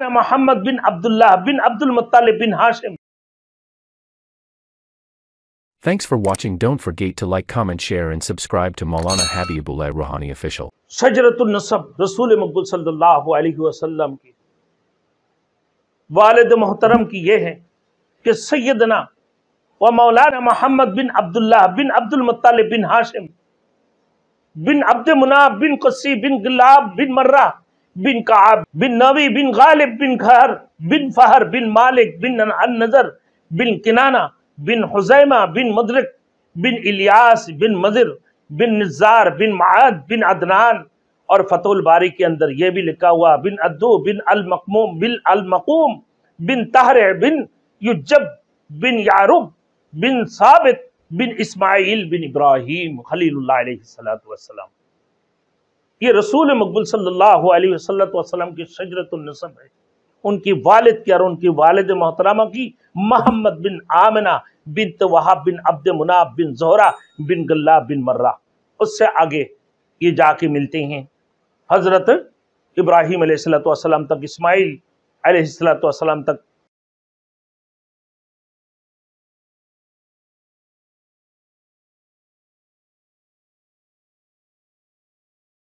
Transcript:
Muhammad bin Abdullah bin Abdul Muttalib bin Hashim. Thanks for watching. Don't forget to like, comment, share and subscribe to Maulana Habibullah Ruhani Official. شجرۃ النسب رسول مقبول صلی اللہ علیہ وسلم کی والد محترم کی یہ ہے کہ سیدنا و مولانا محمد بن عبداللہ بن عبد المطلب بن ہاشم بن عبد مناف بن قسی بن غلاب بن مرہ بن کعب بن نوی بن غالب بن گھر بن فہر بن مالک بن النضر بن کنانہ بن حزیمہ بن مدرک بن الیاس بن مضر بن نزار بن معاد بن عدنان. اور فتح الباری کے اندر یہ بھی لکھا ہوا بن عدو بن المقوم بن طاہر بن یجب بن یعرب بن ثابت بن اسماعیل بن ابراہیم خلیل اللہ علیہ السلام. یہ رسول مقبول صلی اللہ علیہ وسلم کی شجرۃ النسب ہے. ان کی والد کی اور ان کی والد محترمہ کی محمد بن آمنہ بنت وہب بن عبد مناف بن زہرہ بن غلاب بن مرہ. اس سے آگے یہ جا کے ملتے ہیں حضرت ابراہیم علیہ السلام تک، اسماعیل علیہ السلام تک،